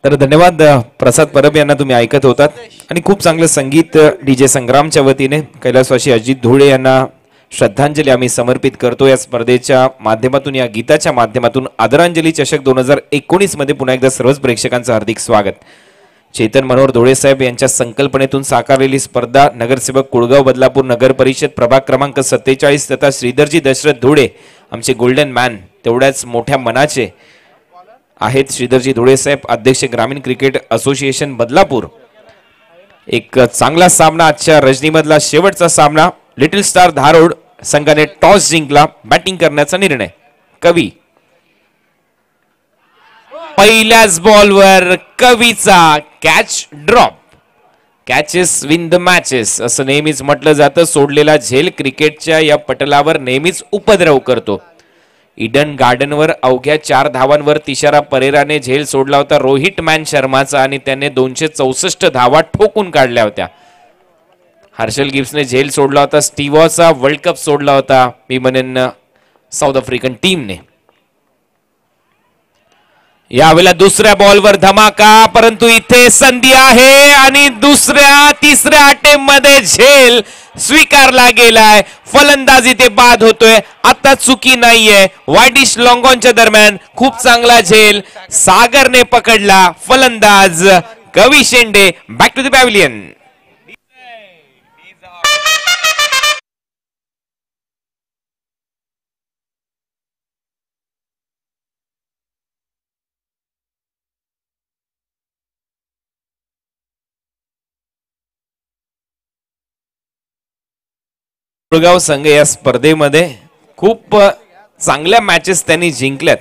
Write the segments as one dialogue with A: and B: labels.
A: तर धन्यवाद प्रसाद परब यांना तुम्ही ऐकत होतात आणि खूप चांगलं संगीत डीजे संग्रामच्या वतीने कैलासवासी अजित धुळे यांना श्रद्धांजली आम्ही समर्पित करतो। या स्पर्धेच्या माध्यमातून या गीताच्या माध्यमातून आदरांजली चषक 2019 मध्ये पुन्हा एकदा सर्वच प्रेक्षकांचं हार्दिक स्वागत। चेतन मनोहर धोळे साहेब यांच्या संकल्पनेतून साकारलेली स्पर्धा नगरसेवक कुळगाव बदलापूर नगर परिषद प्रभाग क्रमांक 47 तथा श्रीधरजी दशरथ धुळे आमचे गोल्डन मॅन तेवढ्याच मोठ्या मनाचे आहेत श्रीधरजी धुळे साहेब अध्यक्ष ग्रामीण क्रिकेट असोसिएशन बदलापूर। एक चांगला सामना आजच्या रजनीमधला शेवटचा सामना लिटिल स्टार धारोड संघाने टॉस जिंकला बॅटिंग करण्याचा निर्णय। कवी पहिल्याच बॉलवर कवीचा catch drop. Catches win the matches असं नेहमीच म्हटलं जातं। सोडलेला झेल क्रिकेटच्या या पटलावर नेहमीच उपद्रव करतो। ईडन गार्डनवर अवघ्या 4 धावांवर तिशारा परेराने झेल सोडला होता रोहित मॅन शर्माचा आणि त्याने 264 धावा ठोकून काढल्या होत्या। हर्षल गिब्सने झेल सोडला होता स्टीवॉचा वर्ल्ड कप सोडला होता मी म्हणेन साऊथ आफ्रिकन टीमने। यावेळेला दुसऱ्या बॉलवर धमाका परंतु इथे संधी आहे आणि दुसऱ्या तिसऱ्या अटेम्प्ट मध्ये झेल स्वीकारला गेलाय। फलंदाज इथे बाद होतोय आता चुकी नाहीये। वाईडिश लॉंगॉनच्या दरम्यान खूप चांगला झेल सागरने पकडला। फलंदाज Kavi Shende back to the pavilion. Kulgaon संघ या स्पर्धेमध्ये खूप चांगल्या मॅचेस त्यांनी जिंकल्यात।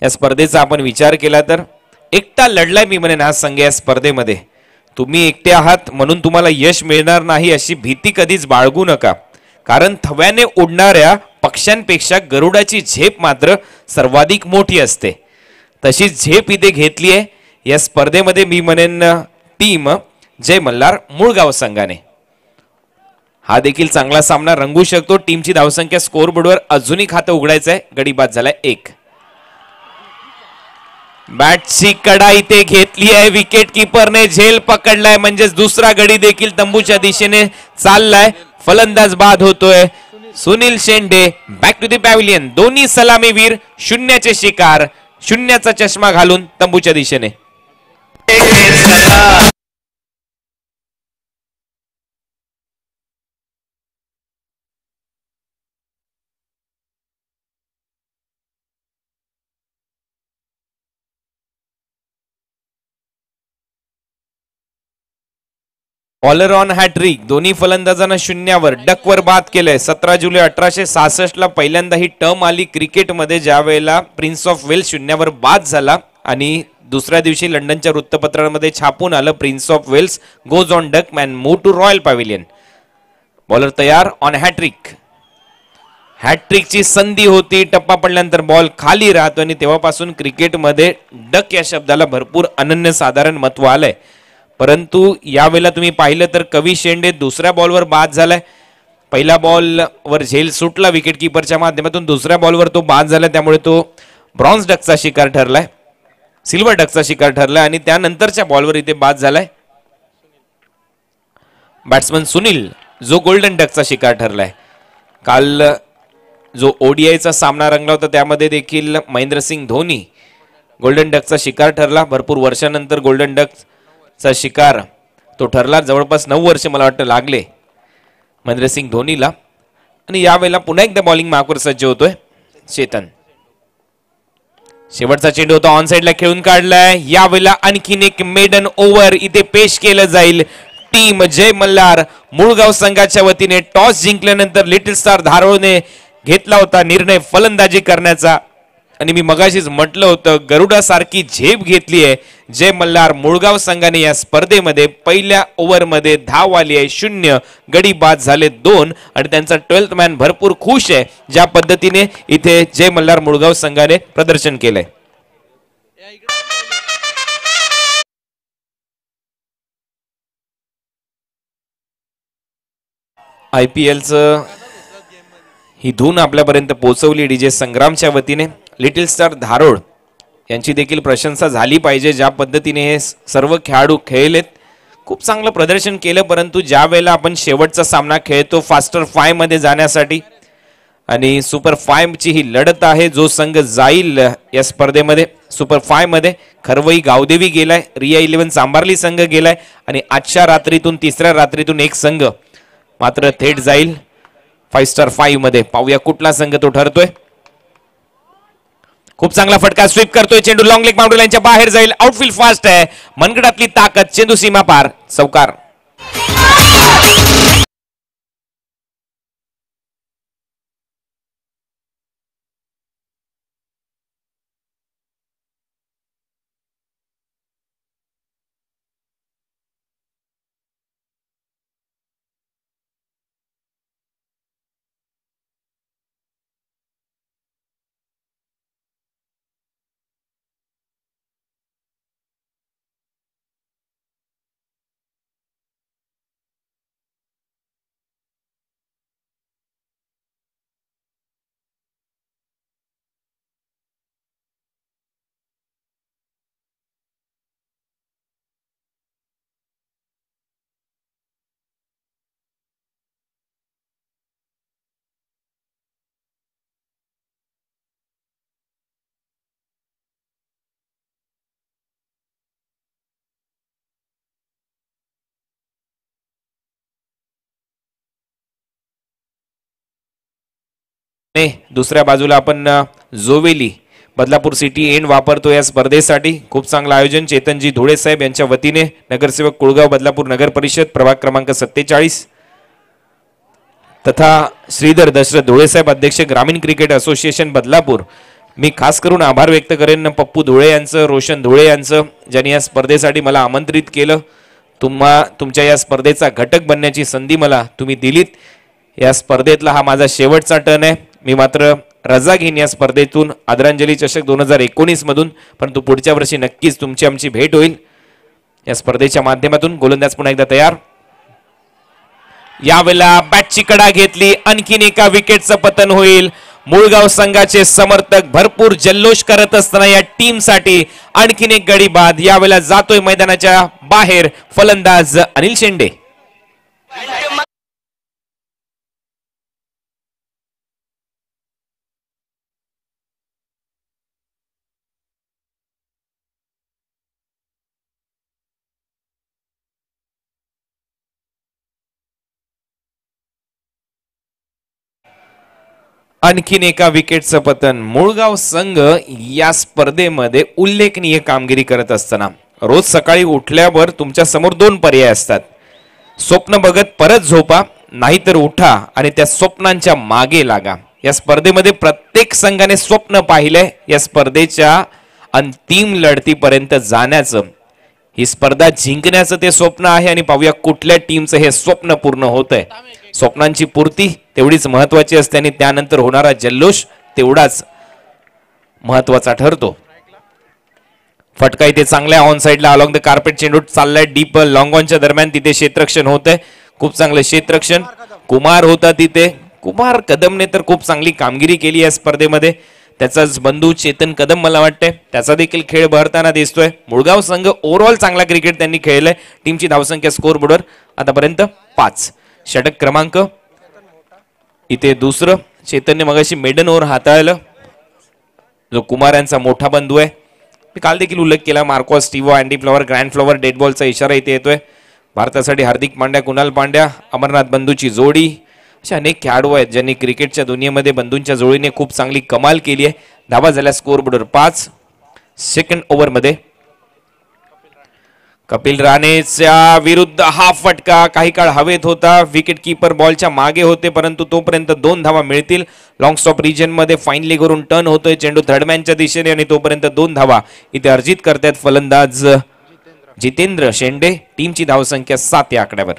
A: या स्पर्धेचा आपण विचार केला तर एकटा लढलाय मी म्हणेन हा संघ या स्पर्धेमध्ये। तुम्ही एकटे आहात म्हणून तुम्हाला यश मिळणार नाही अशी भीती कधीच बाळगू नका, कारण थव्याने उडणाऱ्या पक्ष्यांपेक्षा गरुडाची झेप मात्र सर्वाधिक मोठी असते। तशी झेप इथे घेतली आहे या स्पर्धेमध्ये मी म्हणेन टीम जय मल्हार मुळगाव संघाने। हा देखील चांगला सामना रंगू शकतो। टीमची धावसंख्या स्कोर बोर्डवर अजूनही खातं उघडायचं आहे। गडी बाद झालाय 1। बॅटची कडा इथे घेतली आहे विकेट कीपरने झेल पकडलाय म्हणजेच दुसरा गडी देखील तंबूच्या दिशेने चाललाय। फलंदाज बाद होतोय सुनील शेंडे बॅक टू द पॅव्हिलियन। दोन्ही सलामीवीर शून्याचे शिकार शून्याचा चष्मा घालून तंबूच्या दिशेने। ऑलर ऑन हॅट्रिक दोन्ही फलंदाजांना शून्यावर डकवर बाद केलंय। 17 जुलै 1866 ला पहिल्यांदा ही टर्म आली क्रिकेटमध्ये ज्या वेळेला प्रिन्स ऑफ वेल्स शून्यावर बाद झाला आणि दुसऱ्या दिवशी लंडनच्या वृत्तपत्रांमध्ये छापून आलं prince of Wales goes on duck man move to royal pavilion. Bowler तयार ऑन हॅट्रिक। हॅट्रिकची संधी होती टप्पा पडल्यानंतर बॉल खाली राहतो आणि तेव्हापासून क्रिकेटमध्ये डक या शब्दाला भरपूर अनन्यसाधारण महत्व आलंय। परंतु यावेळेला तुम्ही पाहिलं तर कवी शेंडे दुसऱ्या बॉलवर बाद झालाय। पहिल्या बॉलवर झेल सुटला विकेट कीपरच्या माध्यमातून, दुसऱ्या बॉलवर तो बाद झाला त्यामुळे तो ब्रॉन्झ डकचा शिकार ठरलाय सिल्वर डकचा शिकार ठरलाय आणि त्यानंतरच्या बॉलवर इथे बाद झालाय बॅट्समन सुनील जो गोल्डन डकचा शिकार ठरलाय। काल जो ओडीआयचा सामना रंगला होता त्यामध्ये देखील महेंद्रसिंग धोनी गोल्डन डकचा शिकार ठरला। भरपूर वर्षानंतर गोल्डन डक चा शिकार तो ठरला। जवळपास 9 वर्ष मला वाटतं लागले महेंद्रसिंग धोनीला आणि यावेळेला पुन्हा एकदा बॉलिंग मार्कवर सज्ज होतोय चेतन। शेवटचा चेंडू होता ऑन साइडला खेळून काढलाय। यावेळेला आणखीन एक मेडन ओव्हर इथे पेश केलं जाईल। टीम जय मल्हार मुळगाव संघाच्या वतीने टॉस जिंकल्यानंतर लिटिल स्टार धारोडने घेतला होता निर्णय फलंदाजी करण्याचा आणि मी मगाशीच म्हटलं होतं गरुडासारखी झेप घेतली आहे जय मल्हार मुळगाव संघाने या स्पर्धेमध्ये। पहिल्या ओव्हरमध्ये धाव आली आहे 0, गडी बाद झाले 2 आणि त्यांचा 12th मॅन भरपूर खुश आहे ज्या पद्धतीने इथे जय मल्हार मुळगाव संघाने प्रदर्शन केलंय। IPLचं ही धून आपल्यापर्यंत पोहोचवली डीजे संग्रामच्या वतीने। लिटिल स्टार धारोड यांची देखील प्रशंसा झाली पाहिजे. ज्या पद्धतीने हे सर्व खेळाडू खेळलेत, खूप चांगलं प्रदर्शन केलं. परंतु ज्या वेळेला आपण शेवटचा सामना खेळतो फास्टर 5 मध्ये जाण्यासाठी आणि सुपर 5 ची ही लढत आहे, जो संघ जाईल या स्पर्धेमध्ये सुपर 5 मध्ये, खरवई गावदेवी गेलाय, रिया 11 सांबार्ली संघ गेलाय आणि आजच्या रात्रीतून तिसऱ्या रात्रीतून एक संघ मात्र थेट जाईल 5 स्टार 5 मध्ये. पाहूया कुठला संघ तो ठरतोय. खूप चांगला फटका स्वीप करतोय चेंडू, लॉंग लेग बाउंड्री लाईनच्या बाहेर जाईल. आउटफील्ड फास्ट आहे, मनगडातली ताकद, चेंडू सीमा पार, चौकार. दुसऱ्या बाजूला आपण जोवेली बदलापूर सिटी एंड वापरतो या स्पर्धेसाठी. खूप चांगलं आयोजन चेतनजी धुळे साहेब यांच्या वतीने, नगरसेवक कुळगाव बदलापूर नगर परिषद प्रभाग क्रमांक 47 तथा श्रीधर दशरथ धुळे साहेब अध्यक्ष ग्रामीण क्रिकेट असोसिएशन बदलापूर. मी खास करून आभार व्यक्त करेन पप्पू धुळे यांचं, रोशन धुळे यांचं, ज्यांनी या स्पर्धेसाठी मला आमंत्रित केलं. तुमच्या या स्पर्धेचा घटक बनण्याची संधी मला तुम्ही दिलीत. या स्पर्धेतला हा माझा शेवटचा टर्न आहे. मी मात्र रजा घेईन या स्पर्धेतून आदरांजली चषक 2019 मधून, परंतु पुढच्या वर्षी नक्कीच तुमची आमची भेट होईल या स्पर्धेच्या माध्यमातून. गोलंदाज पुन्हा एकदा तयार. यावेळेला बॅटची कडा घेतली, आणखीन एका विकेटचं पतन होईल. मुळगाव संघाचे समर्थक भरपूर जल्लोष करत असताना या टीम साठी आणखीन एक गडी बाद. यावेळेला जातोय मैदानाच्या बाहेर फलंदाज अनिल शेंडे. आणखीन एका विकेटचं पतन. मुळगाव संघ या स्पर्धेमध्ये उल्लेखनीय कामगिरी करत असताना रोज सकाळी उठल्यावर तुमच्या समोर दोन पर्याय असतात. स्वप्न बघत परत झोपा, नाहीतर उठा आणि त्या स्वप्नांच्या मागे लागा. या स्पर्धेमध्ये प्रत्येक संघाने स्वप्न पाहिलंय या स्पर्धेच्या अंतिम लढतीपर्यंत जाण्याचं. ही स्पर्धा जिंकण्याचं ते स्वप्न आहे आणि पाहूया कुठल्या टीमचं हे स्वप्न पूर्ण होतंय. स्वप्नांची पूर्ती तेवढीच महत्वाची असते आणि त्यानंतर होणारा जल्लोष तेवढाच महत्वाचा ठरतो. फटका इथे चांगल्या ऑन साइडला अलॉंग द कार्पेट चेंडू चाललाय डीप लॉंग ऑनच्या दरम्यान. तिथे क्षेत्ररक्षण होतंय, खूप चांगलं क्षेत्ररक्षण. कुमार होता तिथे, कुमार कदमने तर खूप चांगली कामगिरी केली या स्पर्धेमध्ये. त्याचाच बंधू चेतन कदम मला वाटतंय त्याचा देखील खेळ बहरताना दिसतोय. मुळगाव संघ ओव्हरऑल चांगला क्रिकेट त्यांनी खेळलाय. टीमची धावसंख्या स्कोर बोर्डवर आतापर्यंत 5. षटक क्रमांक इथे दुसरं. चेतनने मगाशी मेडन ओव्हर हाताळलं, जो कुमार यांचा मोठा बंधू आहे. मी काल देखील उल्लेख केला, Marco Stevo, Andy flower, grand flower, dead बॉलचा इशारा इथे येतोय. भारतासाठी हार्दिक पांड्या, कुणाल पांड्या, अमरनाथ बंधूची जोडी, असे अनेक खेळाडू आहेत ज्यांनी क्रिकेटच्या दुनियेमध्ये बंधूंच्या जोडीने खूप चांगली कमाल केली आहे. धावा झाल्या स्कोर बोर्डवर 5. सेकंड ओव्हर मध्ये कपिल राणेच्या विरुद्ध हा फटका काही काळ हवेत होता. विकेट कीपर बॉलच्या मागे होते, परंतु तोपर्यंत 2 धावा मिळतील. लॉंग स्टॉप रिजन मध्ये फाईन लेगवरून टर्न होतोय चेंडू थर्डमॅनच्या दिशेने आणि तोपर्यंत 2 धावा इथे अर्जित करतात फलंदाज जितेंद्र शेंडे. टीमची धावसंख्या 7 या आकड्यावर.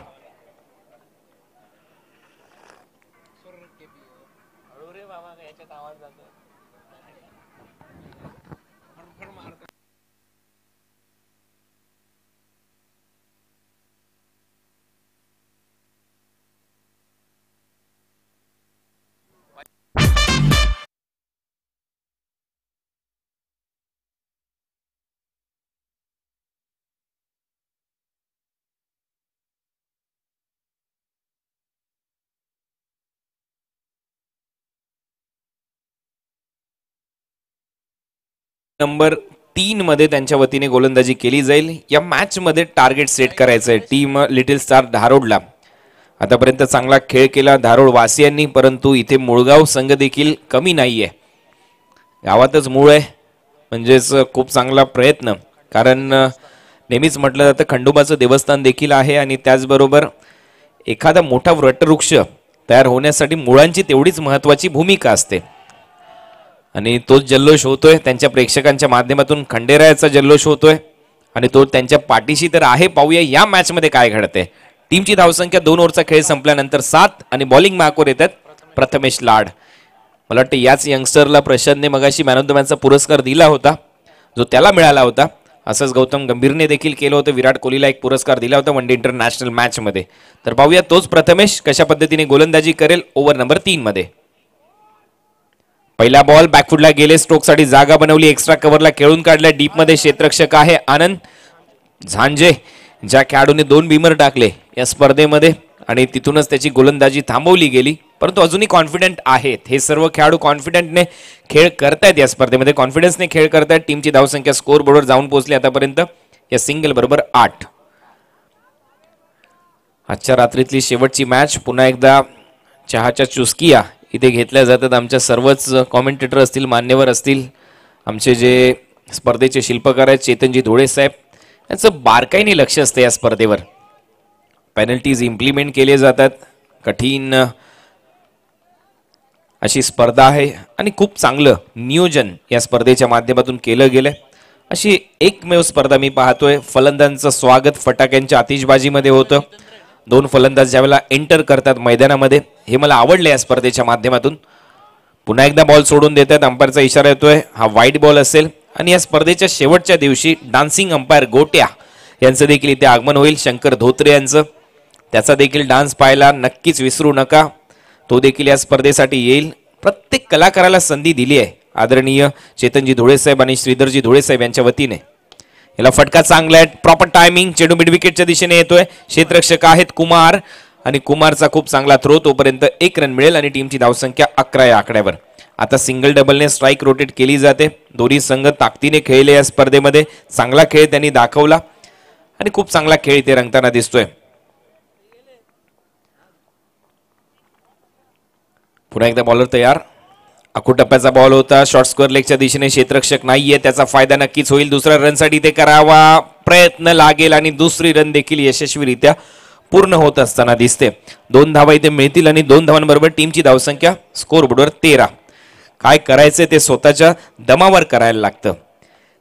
A: नंबर 3 मध्ये त्यांच्या वतीने गोलंदाजी केली जाईल. या मॅच मध्ये टार्गेट सेट करायचं आहे टीम लिटिल स्टार धारोडला. आतापर्यंत चांगला खेळ केला धारोड वासियांनी, परंतु इथे मुळगाव संघ देखील कमी नाहीये. गावातच मूळ आहे म्हणजेच खूप चांगला प्रयत्न, कारण नेहमीच म्हटलं जातं खंडोबाचं देवस्थान देखील आहे आणि त्याचबरोबर एखादा मोठा वटवृक्ष तयार होण्यासाठी मुळांची तेवढीच महत्वाची भूमिका असते आणि तोच जल्लोष होतोय त्यांच्या प्रेक्षकांच्या माध्यमातून. खंडेरायाचा जल्लोष होतोय आणि तो त्यांच्या पाठीशी तर आहे. पाहूया या मॅच मध्ये काय घडते. टीमची धावसंख्या 2 ओव्हरचा खेळ संपल्यानंतर 7 आणि बॉलिंग मार्कवर येतात प्रथमेश लाड. मला वाटतं याच यंगस्टरला प्रशांतने मगाशी मॅन ऑफ द मॅचचा पुरस्कार दिला होता जो त्याला मिळाला होता. असंच गौतम गंभीरने देखील केलं होतं. विराट कोहलीला एक पुरस्कार दिला होता वन डे इंटरनॅशनल मॅच मध्ये. तर पाहूया तोच प्रथमेश कशा पद्धतीने गोलंदाजी करेल ओव्हर नंबर 3 मध्ये. पहिला बॉल बॅकफुटला गेले, स्ट्रोकसाठी जागा बनवली, एक्स्ट्रा कव्हरला खेळून काढल्या. डीप मध्ये क्षेत्ररक्षक आहे आनंद झांजे, ज्या खेळाडूने 2 बीमर टाकले या स्पर्धेमध्ये आणि तिथूनच त्याची गोलंदाजी थांबवली गेली. परंतु अजूनही कॉन्फिडंट आहेत. हे सर्व खेळाडू कॉन्फिडंटने खेळ करतायत या स्पर्धेमध्ये, कॉन्फिडन्सने खेळ करतायत. टीमची धावसंख्या स्कोर बोर्डवर जाऊन पोहोचली आतापर्यंत या सिंगल बरोबर 8. आजच्या रात्रीतली शेवटची मॅच. पुन्हा एकदा चहाच्या चुस्किया इथे घेतल्या जातात. आमच्या सर्वच कॉमेंटेटर असतील, मान्यवर असतील, आमचे जे स्पर्धेचे शिल्पकार आहेत चेतनजी धोळे साहेब, यांचं बारकाईने लक्ष असतं या स्पर्धेवर. पेनल्टीज इम्प्लिमेंट केले जातात. कठीण अशी स्पर्धा आहे आणि खूप चांगलं नियोजन या स्पर्धेच्या माध्यमातून केलं गेलंय. अशी एकमेव स्पर्धा मी पाहतोय. फलंदाजांचं स्वागत फटाक्यांच्या आतिषबाजीमध्ये होतं. 2 फलंदाज ज्यावेळेला एंटर करतात मैदानामध्ये, हे मला आवडलं या स्पर्धेच्या माध्यमातून. पुन्हा एकदा बॉल सोडून देतात. अंपायरचा इशारा येतोय, हा वाईट बॉल असेल. आणि या स्पर्धेच्या शेवटच्या दिवशी डान्सिंग अंपायर गोट्या यांचं देखील इथे आगमन होईल. शंकर धोत्रे यांचं, त्याचा देखील डान्स पाहायला नक्कीच विसरू नका. तो देखील या स्पर्धेसाठी येईल. प्रत्येक कलाकाराला संधी दिली आहे आदरणीय चेतनजी धोळे साहेब आणि श्रीधरजी धोळे साहेब यांच्या वतीने. याला फटका चांगला आहे, प्रॉपर टायमिंग. चेंडू मिड विकेटच्या दिशेने येतोय. क्षेत्ररक्षक आहेत कुमार आणि कुमारचा खूप चांगला थ्रो. तोपर्यंत 1 रन मिळेल आणि टीमची धावसंख्या 11 या आकड्यावर. आता सिंगल डबलने स्ट्राईक रोटेट केली जाते. दोन्ही संघ ताकदीने खेळले या स्पर्धेमध्ये. चांगला खेळ त्यांनी दाखवला आणि खूप चांगला खेळ इथे रंगताना दिसतोय. पुन्हा एकदा बॉलर तयार. अकू टप्प्याचा बॉल होता. शॉर्ट स्क्वेअर लेगच्या दिशेने क्षेत्ररक्षक नाहीये, त्याचा फायदा नक्कीच होईल. दुसऱ्या रनसाठी ते करावा प्रयत्न लागेल आणि दुसरी रन देखील यशस्वीरित्या पूर्ण होत असताना दिसते. 2 धावा इथे मिळतील आणि 2 धावांबरोबर टीमची धावसंख्या स्कोर बोर्डवर 13. काय करायचं ते स्वतःच्या दमावर करायला लागतं,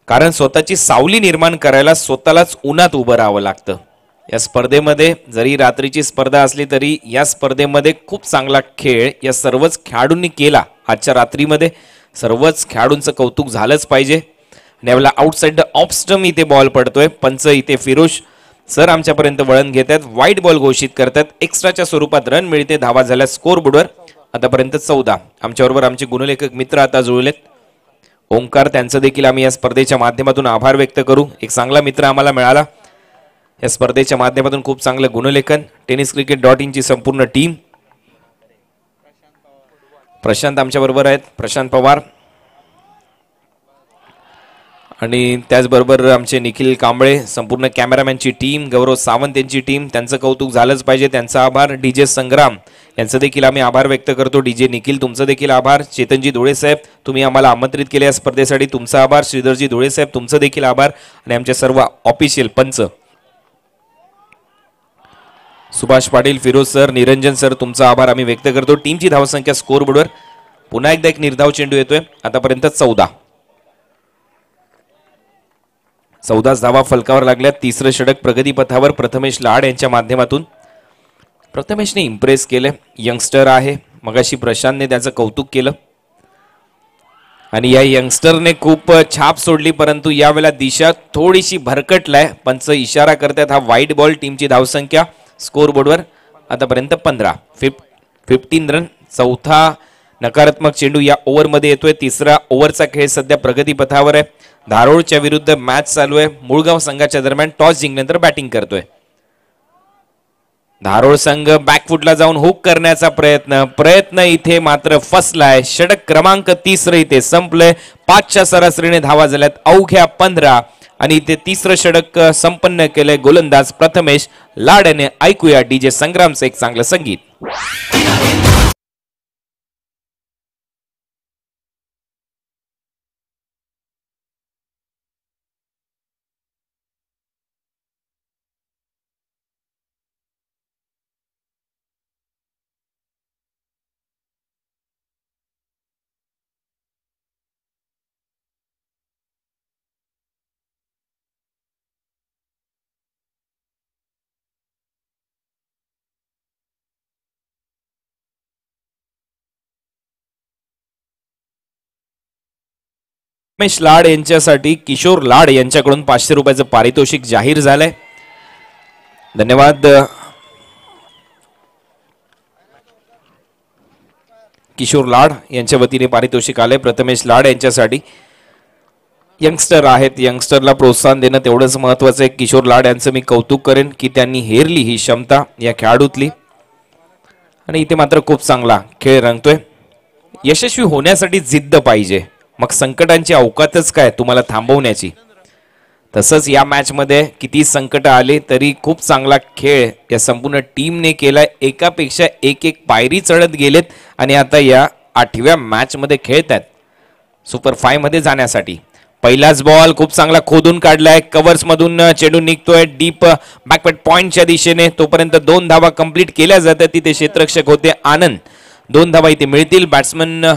A: कारण स्वतःची सावली निर्माण करायला स्वतःलाच उन्हात उभं राहावं लागतं. या स्पर्धेमध्ये जरी रात्रीची स्पर्धा असली तरी या स्पर्धेमध्ये खूप चांगला खेळ या सर्वच खेळाडूंनी केला. आजच्या रात्रीमध्ये सर्वच खेळाडूंचं कौतुक झालंच पाहिजे. आणि यावेळेला आउटसाइड द ऑफ स्टंप इथे बॉल पडतोय. पंच इथे फिरोज सर आमच्यापर्यंत वळण घेतात, व्हाईट बॉल घोषित करतात. एक्स्ट्राच्या स्वरूपात रन मिळते. धावा झाल्या स्कोर बोर्डवर आतापर्यंत 14. आमच्याबरोबर आमचे गुणलेखक मित्र आता जुळलेत. ओंकार, त्यांचं देखील आम्ही या स्पर्धेच्या माध्यमातून आभार व्यक्त करू. एक चांगला मित्र आम्हाला मिळाला या स्पर्धेच्या माध्यमातून. खूप चांगलं गुणलेखन. tenniscricket.in ची संपूर्ण टीम. प्रशांत आमच्या बरोबर आहेत, प्रशांत पवार, आणि त्याचबरोबर आमचे निखिल कांबळे, संपूर्ण कॅमेरामॅनची टीम, गौरव सावंत यांची टीम. त्यांचं कौतुक झालंच पाहिजे, त्यांचा आभार. डीजे संग्राम यांचं देखील आम्ही आभार व्यक्त करतो. डीजे निखिल तुमचं देखील आभार. चेतनजी धोळे साहेब, तुम्ही आम्हाला आमंत्रित केले या स्पर्धेसाठी, तुमचा आभार. श्रीधरजी धोळे साहेब, तुमचं देखील आभार. आणि आमचे सर्व ऑफिशियल पंच सुभाष पाटील, फिरोज सर, निरंजन सर, तुमचा आभार आम्ही व्यक्त करतो. टीमची धावसंख्या स्कोर बोर्डवर पुन्हा एकदा एक निर्धाव चेंडू येतोय. आतापर्यंत 14 धावा फलकावर लागल्या. तिसरं षटक प्रगतीपथावर प्रथमेश लाड यांच्या माध्यमातून. प्रथमेशने इम्प्रेस केले. यंगस्टर आहे. मगाशी प्रशांतने त्याचं कौतुक केलं आणि या यंगस्टरने खूप छाप सोडली, परंतु यावेळेला दिशा थोडीशी भरकटलाय. पंच इशारा करतात हा वाईट बॉल. टीमची धावसंख्या स्कोर बोर्डवर आतापर्यंत 15 रन. चौथा नकारात्मक चेंडू या ओव्हरमध्ये येतोय. तिसरा ओव्हरचा खेळ सध्या प्रगतीपथावर आहे. धारोडच्या विरुद्ध मॅच चालू आहे. मुळगाव संघाच्या दरम्यान टॉस जिंकल्यानंतर बॅटिंग करतोय. धारोळ संघ बॅकफुटला जाऊन हुक करण्याचा प्रयत्न इथे मात्र फसलाय. षटक क्रमांक 30 इथे संपलंय. 5च्या सरासरीने धावा झाल्यात अवघ्या 15 आणि इथे तिसरं षटक संपन्न केलंय गोलंदाज प्रथमेश लाड याने. ऐकूया डीजे संग्रामचं एक चांगलं संगीत. रमेश लाड यांच्यासाठी किशोर लाड यांच्याकडून 500 रुपयाचं पारितोषिक जाहीर झालंय. धन्यवाद. किशोर लाड यांच्या वतीने पारितोषिक आले प्रथमेश लाड यांच्यासाठी. यंगस्टर आहेत, यंगस्टरला प्रोत्साहन देणं तेवढंच महत्वाचं आहे. किशोर लाड यांचं मी कौतुक करेन की त्यांनी हेरली ही क्षमता या खेळाडूतली आणि इथे मात्र खूप चांगला खेळ रंगतोय. यशस्वी होण्यासाठी जिद्द पाहिजे, मग संकटांची अवकातच काय तुम्हाला थांबवण्याची. तसंच या मॅच मध्ये किती संकट आले तरी खूप चांगला खेळ या संपूर्ण टीमने केला. एकापेक्षा एक पायरी चढत गेलेत आणि आता या 8व्या मॅच मध्ये खेळतात सुपर 5 मध्ये जाण्यासाठी. पहिलाच बॉल खूप चांगला खोदून काढलाय. कव्हर्स मधून चेंडू निघतोय डीप बॅकवर्ड पॉइंटच्या दिशेने. तोपर्यंत 2 धावा कंप्लीट केल्या जातात. तिथे क्षेत्ररक्षक होते आनंद. 2 धावा इथे मिळतील. बॅट्समन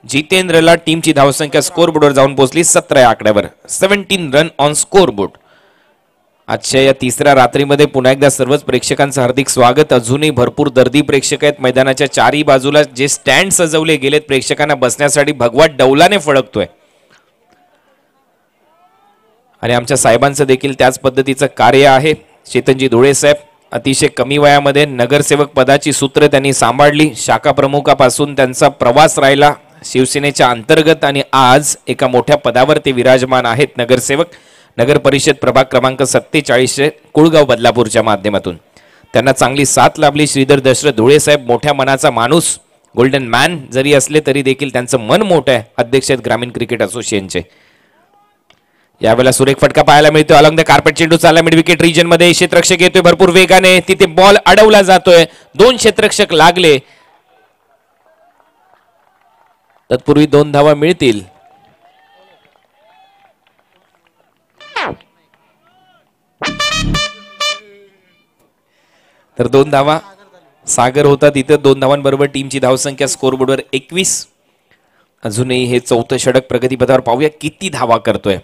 A: जितेंद्रला टीमची धावसंख्या स्कोरबोर्डवर जाऊन पोहोचली 17 आकड्यावर. 17 रन ऑन स्कोरबोर्ड. आजच्या या तिसऱ्या रात्रीमध्ये पुन्हा एकदा सर्वच प्रेक्षकांचं हार्दिक स्वागत. अजूनही भरपूर दर्दी प्रेक्षक आहेत. मैदानाच्या चारही बाजूला जे स्टँड सजवले गेलेत प्रेक्षकांना बसण्यासाठी भगवा डौलाने फळकतोय आणि आमच्या साहेबांचं देखील त्याच पद्धतीचं कार्य आहे. चेतनजी धुळे साहेब अतिशय कमी वयामध्ये नगरसेवक पदाची सूत्रे त्यांनी सांभाळली. शाखा प्रमुखापासून त्यांचा प्रवास राहिला शिवसेनेच्या अंतर्गत आणि आज एका मोठ्या पदावर ते विराजमान आहेत. नगरसेवक नगर परिषद प्रभाग क्रमांक 47 कुळगाव बदलापूरच्या माध्यमातून त्यांना चांगली साथ लाभली. श्रीधर दशरथ धुळे साहेब मोठ्या मनाचा माणूस, गोल्डन मॅन जरी असले तरी देखील त्यांचं मन मोठं आहे. अध्यक्ष आहेत ग्रामीण क्रिकेट असोसिएशनचे. यावेळेला सुरेख फटका पाहायला मिळतोय. अलॉंग द कार्पेट चेंडू चालला मिड विकेट रिजन मध्ये. क्षेत्ररक्षक येतोय भरपूर वेगाने. तिथे बॉल अडवला जातोय. 2 क्षेत्ररक्षक लागले. तत्पूर्वी 2 धावा मिळतील. तर 2 धावा सागर होता तिथे. 2 धावांबरोबर टीमची धावसंख्या स्कोरबोर्डवर 21. अजूनही हे 4थं षटक प्रगतीपथावर. पाहूया किती धावा करतोय.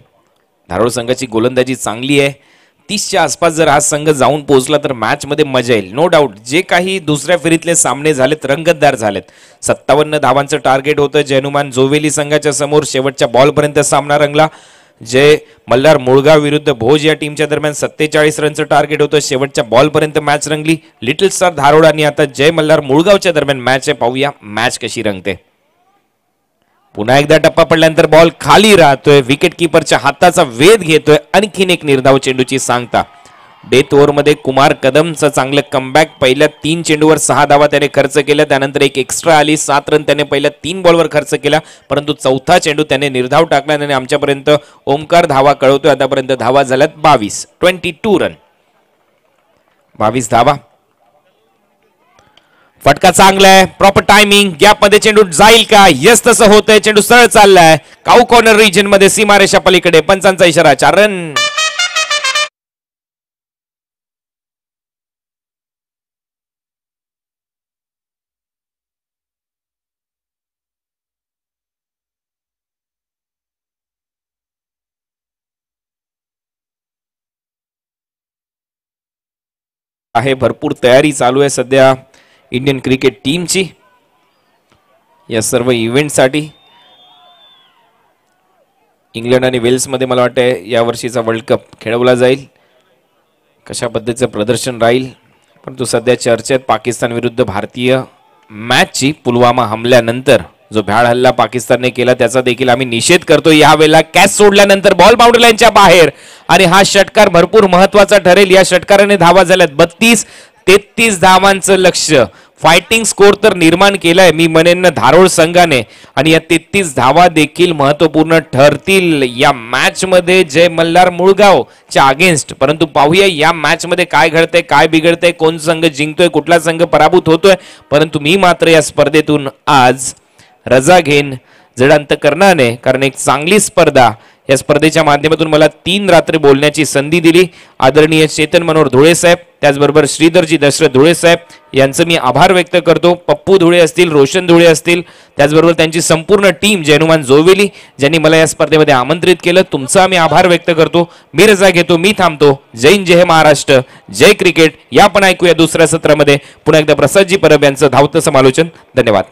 A: धारोळ संघाची गोलंदाजी चांगली आहे. 30च्या आसपास जर हा संघ जाऊन पोहोचला तर मॅच मध्ये मजा येईल. नो डाऊट जे काही दुसऱ्या फेरीतले सामने झालेत रंगतदार झालेत. 57 धावांचं टार्गेट होतं जयनुमान जोवेली संघाच्या समोर. शेवटच्या बॉलपर्यंत सामना रंगला. जय मल्हार मुळगाव विरुद्ध भोज या टीमच्या दरम्यान 47 रनचं टार्गेट होतं. शेवटच्या बॉलपर्यंत मॅच रंगली. लिटल स्टार धारोड आणि आता जय मल्हार मुळगावच्या दरम्यान मॅच आहे. पाहूया मॅच कशी रंगते. पुन्हा एकदा टप्पा पडल्यानंतर बॉल खाली राहतोय. विकेट किपरच्या हाताचा वेध घेतोय. आणखीन एक निर्धाव चेंडूची सांगता. डेथ ओव्हर मध्ये कुमार कदमचं चांगलं कमबॅक. पहिल्या 3 चेंडूवर 6 धावा त्याने खर्च केल्या. त्यानंतर एक एक्स्ट्रा आली. 7 रन त्याने पहिल्या 3 बॉलवर खर्च केला. परंतु 4था चेंडू त्याने निर्धाव टाकला आणि आमच्यापर्यंत ओमकार धावा कळवतोय. आतापर्यंत धावा झाल्यात 22 रन. 22 धावा. फटका चांगला आहे. Proper timing. गॅप मध्ये चेंडू जाईल का? यस तसं होतंय. चेंडू सरळ चाललाय काऊ कॉर्नर रिजन मध्ये सीमारेषा पलीकडे. पंचांचा इशारा. 4 रन. आहे भरपूर तयारी चालू आहे सध्या इंडियन क्रिकेट टीमची या सर्व इव्हेंटसाठी. इंग्लंड आणि वेल्स मध्ये मला वाटतं या वर्षीचा वर्ल्ड कप खेळवला जाईल. कशा पद्धतीचं प्रदर्शन राहील. परंतु सध्या चर्चेत पाकिस्तान विरुद्ध भारतीय मॅचची पुलवामा हमल्यानंतर जो भ्याड हल्ला पाकिस्तानने केला त्याचा देखील आम्ही निषेध करतो. यावेळेला कॅच सोडल्यानंतर बॉल बाउंड्री लाईनच्या बाहेर आणि हा षटकार भरपूर महत्वाचा ठरेल. या षटकाराने धावा झाल्यात 32. 33 धावांचं लक्ष्य. फायटिंग स्कोर तर निर्माण केलाय मी म्हणेन धारोळ संघाने, आणि या 33 धावा देखील महत्वपूर्ण ठरतील या मॅच मध्ये जय मल्हार मुळगावच्या अगेन्स्ट. परंतु पाहूया या मॅच मध्ये काय घडतंय, काय बिघडतंय, कोण संघ जिंकतोय, कुठला संघ पराभूत होतोय. परंतु मी मात्र या स्पर्धेतून आज रजा घेईन जड अंतकरणाने, कारण एक चांगली स्पर्धा या स्पर्धेच्या माध्यमातून मला 3 रात्री बोलण्याची संधी दिली. आदरणीय चेतन मनोहर धुळे साहेब, त्याचबरोबर श्रीधरजी दशरथ धुळे साहेब यांचं मी आभार व्यक्त करतो. पप्पू धुळे असतील, रोशन धुळे असतील, त्याचबरोबर त्यांची संपूर्ण टीम जयनुमान जोवेली ज्यांनी मला या स्पर्धेमध्ये आमंत्रित केलं, तुमचा आम्ही आभार व्यक्त करतो. मी रजा घेतो, मी थांबतो. जय हिंद, जय महाराष्ट्र, जय क्रिकेट. या पण ऐकूया दुसऱ्या सत्रामध्ये पुन्हा एकदा प्रसादजी परब यांचं धावतं समालोचन. धन्यवाद.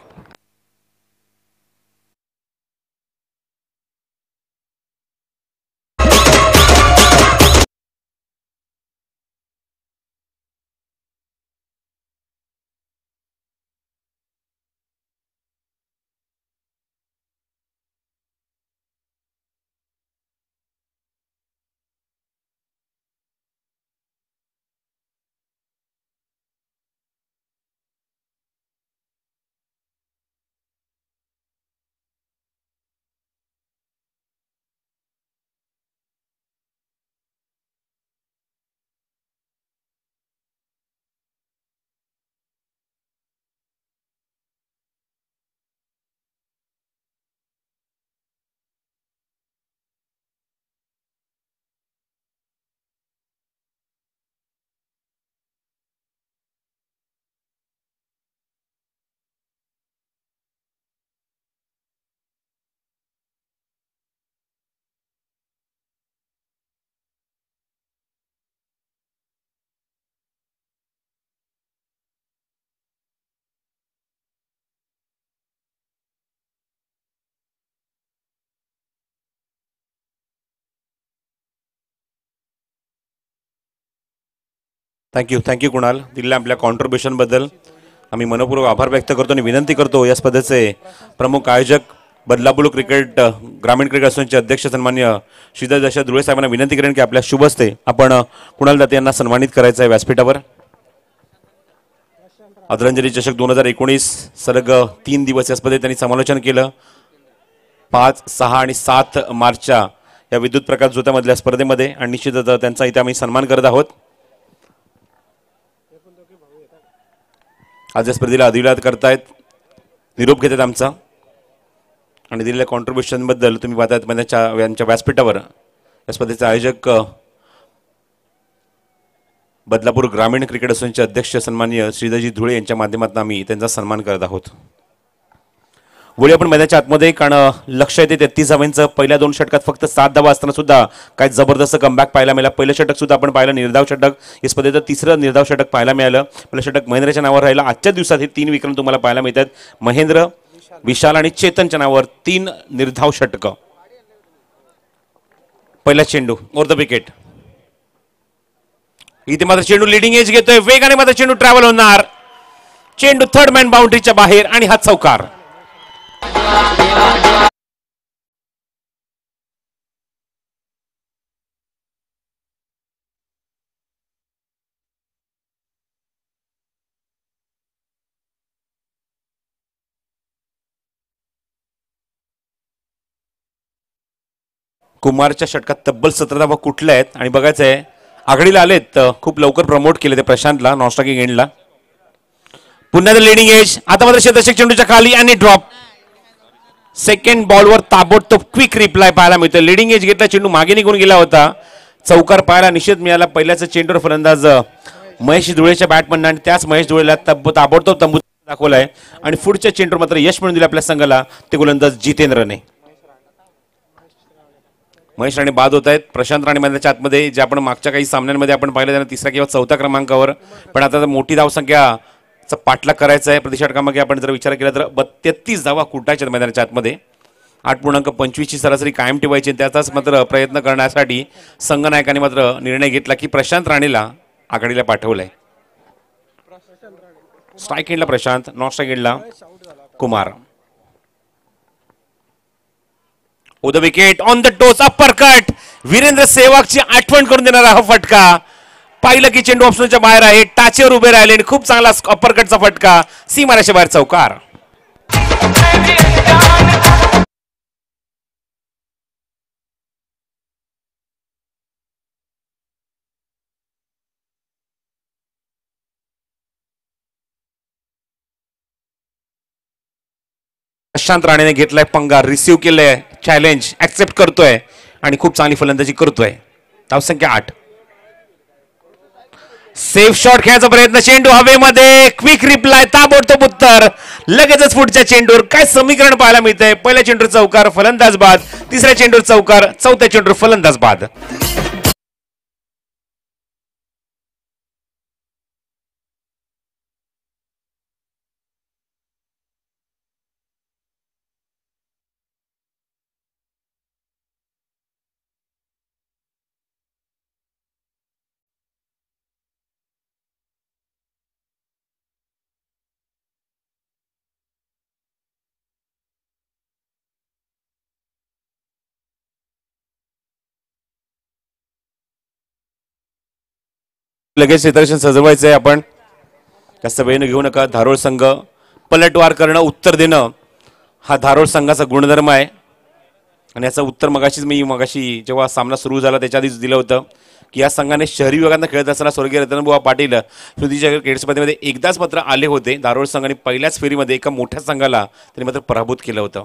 B: थँक्यू कुणाल. दिलेल्या आपल्या कॉन्ट्रीब्युशन बद्दल आम्ही मनपूर्वक आभार व्यक्त करतो आणि विनंती करतो या स्पर्धेचे प्रमुख आयोजक बदलापूर क्रिकेट ग्रामीण क्रिकेट असोसिएशनचे अध्यक्ष सन्मान्य श्रीधर दशरथ धुळे साहेबांना विनंती करेन की आपल्या शुभ हस्ते आपण कुणाल दाते यांना सन्मानित करायचं आहे व्यासपीठावर. आदरांजली चषक 2019 सलग 3 दिवस या स्पर्धेत त्यांनी समालोचन केलं. 5, 6 आणि 7 मार्चच्या या विद्युत प्रकाश ज्योतामधल्या स्पर्धेमध्ये, आणि निश्चितच त्यांचा इथे आम्ही सन्मान करत आहोत. आज या स्पर्धेला अधिवाद करतायत, निरोप घेतात आमचा, आणि दिलेल्या कॉन्ट्रीब्युशन बद्दल तुम्ही पाहतायत यांच्या व्यासपीठावर या स्पर्धेचे आयोजक बदलापूर ग्रामीण क्रिकेट असोसिएशनचे अध्यक्ष सन्माननीय श्रीधरजी धुळे यांच्या माध्यमातून आम्ही त्यांचा सन्मान करत आहोत. वळूया आपण मैदानाच्या आतमध्ये, कारण लक्ष येते 33 धावांचं. पहिल्या 2 षटकात फक्त 7 धावा असताना सुद्धा काय जबरदस्त कमबॅक पाहायला मिळाला. पहिलं षटक सुद्धा आपण पाहिलं निर्धाव षटक, या स्पर्धेचं 3रं निर्धाव षटक पाहायला मिळालं. पहिलं षटक महेंद्रच्या नावावर राहिलं. आजच्या दिवसात हे 3 विक्रम तुम्हाला पाहायला मिळतात. महेंद्र, विशाल आणि चेतनच्या नावावर 3 निर्धाव षटक. पहिला चेंडू ओव्हर द विकेट. इथे मात्र चेंडू लिडिंग एज घेतोय, वेगाने मात्र चेंडू ट्रॅव्हल होणार. चेंडू थर्ड मॅन बाउंड्रीच्या बाहेर आणि हा चौकार. कुमारच्या षटकात तब्बल 17 धावा कुठल्या आहेत आणि बघायचं आहे. आघाडीला आलेत, खूप लवकर प्रमोट केले ते प्रशांतला नॉनस्ट्रायकिंग एंडला. पुन्हा लिडिंग एज. आता मात्र शतक चेंडूच्या खाली आणि ड्रॉप. सेकंड बॉलवर ताबडतोब क्विक रिप्लाय पाहायला मिळतो. लिडिंग एज घेतला, चेंडू मागे निघून गेला होता. चौकार पाहायला निश्चित मिळाला. पहिल्याच चेंडूवर फलंदाज महेश धुळेच्या बॅटमन, आणि त्याच महेश धुळेला ताबडतोब तंबू दाखवलाय, आणि पुढच्या चेंडूवर मात्र यश मिळून दिलं आपल्या संघाला ते गोलंदाज जितेंद्रने. महेश राणे बाद होत आहेत. प्रशांत राणे मैदानाच्या आतमध्ये, जे आपण मागच्या काही सामन्यांमध्ये आपण पाहिलं त्यांना 3रा किंवा 4था क्रमांकावर, पण आता मोठी धावसंख्याचा पाठलाग करायचा आहे. प्रतिषटकामागे आपण जर विचार केला तर 33 धावा कुटायच्या मैदानाच्या आतमध्ये. 8.25 ची सरासरी कायम ठेवायची. त्याचाच मात्र प्रयत्न करण्यासाठी संघनायकाने मात्र निर्णय घेतला की प्रशांत राणेला आघाडीला पाठवलंय. स्ट्राईक एंडला प्रशांत, नॉन स्ट्राईक एंडला Kumar. The wicket on the toss, upper cut. Virender सेहवागची आठवण करून देणारा हा फटका. पाहिलं की चेंडू ऑप्शनच्या बाहेर आहे, टाचेवर उभे राहिले आणि खूप चांगला अप्परकटचा फटका, सीमारेषेच्या बाहेर चौकार. प्रशांत राणेने घेतलाय पंगा, रिसिव्ह केलंय चॅलेंज, ऍक्सेप्ट करतोय आणि खूप चांगली फलंदाजी करतोय. धावसंख्या 8. सेफ शॉट खेळायचा प्रयत्न, चेंडू हवेमध्ये, क्विक रिप्लाय, ताबडतोब उत्तर लगेचच पुढच्या चेंडूवर. काय समीकरण पाहायला मिळतंय, पहिल्या चेंडूर चौकार, फलंदाज बाद, तिसऱ्या चेंडूर चौकार, चौथ्या चेंडूर फलंदाज बाद. लगेच क्षेत्ररक्षण सजवायचंय आपण, जास्त वेळ घेऊ नका. धारोळ संघ पलटवार करणं, उत्तर देणं हा धारोळ संघाचा गुणधर्म आहे. आणि याचं उत्तर मगाशी जेव्हा सामना सुरू झाला त्याच्या आधीच दिलं होतं की या संघाने शहरी विभागांना खेळत असताना स्वर्गीय रतनबुवा पाटील स्मृतीच्या क्रिकेट स्पर्धेमध्ये एकदाच मात्र आले होते. धारोळ संघाने पहिल्याच फेरीमध्ये एका मोठ्या संघाला त्यांनी मात्र पराभूत केलं होतं.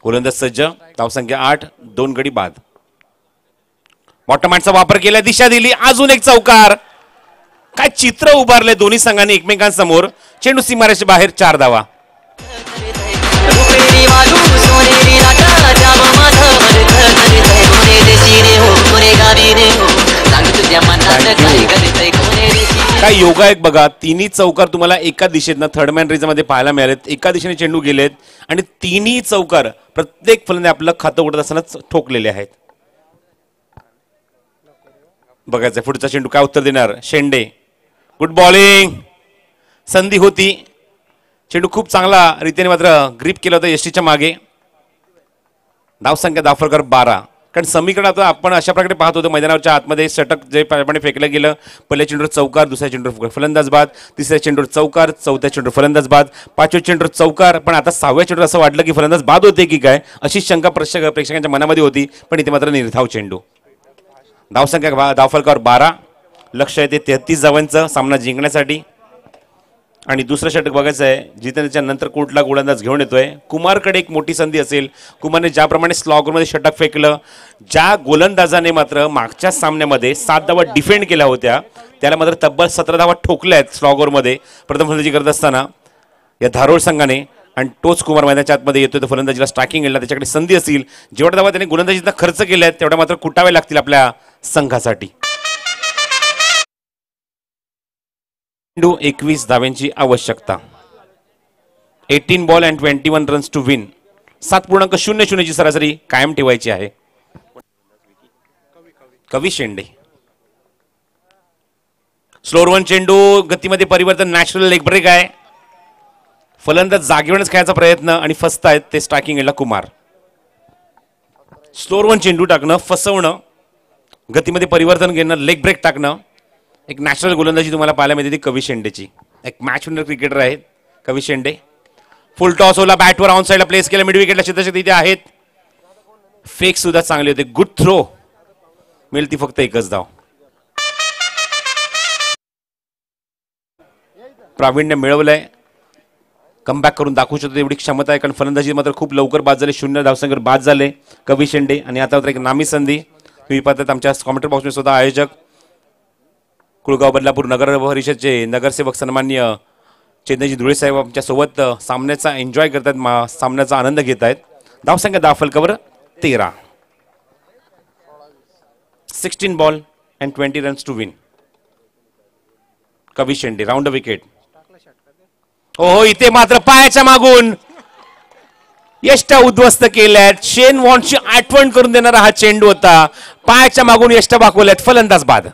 B: गोलंदाज सज्ज, धावसंख्या 8, 2 गडी बाद. बॉटमहँडचा वापर केला, दिशा दिली, अजून एक चौकार. काय चित्र उभारले दोन्ही संघांनी एकमेकांसमोर. चेंडू सीमारेषेच्या बाहेर, 4 धावा. काय योगायोग बघा, तिन्ही चौकार तुम्हाला एका दिशेतनं थर्ड मॅन रेजमध्ये पाहायला मिळालेत. एका दिशेने चेंडू गेलेत आणि तिन्ही चौकार प्रत्येक फलंदाज आपलं खातं उडत असतानाच ठोकलेले आहेत. बघायचं पुढचा चेंडू काय उत्तर देणार. शेंडे, गुड बॉलिंग, संधी होती, चेंडू खूप चांगला रीतीने मात्र ग्रिप केला होता यष्टीच्या मागे. धावसंख्या दाफरकर 12. कारण समीकरण आता आपण अशा प्रकारे पाहत होतो मैदानाच्या आतमध्ये षटक जे प्रमाणे फेकलं गेलं, पहिल्या चेंडूवर चौकार, दुसऱ्या चेंडूवर फलंदाज बाद, तिसऱ्या चेंडूवर चौकार, चौथ्या चेंडूवर फलंदाज बाद, पाचव्या चेंडूवर चौकार. पण आता 6व्या चेंडूवर असं वाटलं की फलंदाज बाद होते की काय अशी शंका प्रेक्षकांच्या मनामध्ये होती, पण इथे मात्र निर्धाव चेंडू. धावसंख्या दाफरकर 12. लक्ष येते 33 धावांचं सामना जिंकण्यासाठी. आणि दुसरं षटक बघायचं आहे जिथे त्याच्या नंतर कोटला गोलंदाज घेऊन येतोय. कुमारकडे एक मोठी संधी असेल. कुमारने ज्याप्रमाणे स्लॉगरमध्ये षटक फेकलं, ज्या गोलंदाजाने मात्र मागच्या सामन्यामध्ये 7 धावा डिफेंड केल्या होत्या त्याला मात्र तब्बल 17 धावा ठोकल्या आहेत स्लॉगरमध्ये प्रथम फलंदाजी करत असताना या धारोळ संघाने. आणि तोच कुमार मैदानाच्या आतमध्ये येतोय, तर फलंदाजीला स्ट्रायकिंग येईल, त्याच्याकडे संधी असतील. जेवढ्या धावा त्याने गोलंदाजीचा खर्च केल्या आहेत तेवढ्या मात्र कुटावे लागतील आपल्या संघासाठी. 21 धाव्यांची आवश्यकता. 18 ball and 21 runs to win. 7.00 ची सरासरी कायम ठेवायची आहे. कवी शेंडे, स्लोअर वन चेंडू, गतीमध्ये परिवर्तन, नॅचरल लेग ब्रेक आहे. फलंदाज जागेवरच खेळायचा प्रयत्न आणि फसतायत ते स्ट्रायकिंग एंडला कुमार. स्लोअर वन चेंडू टाकणं, फसवणं, गतीमध्ये परिवर्तन घेणं, लेग ब्रेक टाकणं, एक नॅचरल गोलंदाजी तुम्हाला पाहायला मिळते ती कवी शेंडेची. एक मॅच विनर क्रिकेटर आहेत कवी शेंडे. फुल टॉस होला, बॅटवर ऑन साईडला प्लेस केला, मिड विकेटला क्षेत्ररक्षक तिथे आहेत. फेक सुद्धा चांगली होते, गुड थ्रो, मिळती फक्त एकच धाव. प्रावीण्य मिळवलंय, कमबॅक करून दाखवू शकतो एवढी क्षमता आहे. कारण फलंदाजी मात्र खूप लवकर बाद झाले, 0 धावसंख्येवर बाद झाले कवी शेंडे. आणि आता एक नामी संधी तुम्ही पाहतात आमच्या कॉमेंट्री बॉक्समध्ये स्वतः आयोजक कुळगाव बदलापूर नगर परिषदचे नगरसेवक सन्माननीय चेतनजी धुळे साहेब आमच्या सोबत सामन्याचा एन्जॉय करतात, सामन्याचा आनंद घेत आहेत. धावसंख्या Daphalkar 13. 16 ball and 20 runs to win. Kavi Shende round wicket. हो, इथे मात्र पायाच्या मागून यष्टा उद्ध्वस्त केल्यात. शेन वॉन्टची आठवण करून देणारा हा चेंडू होता. पायाच्या मागून यष्टा दाखवल्यात, फलंदाज बाद.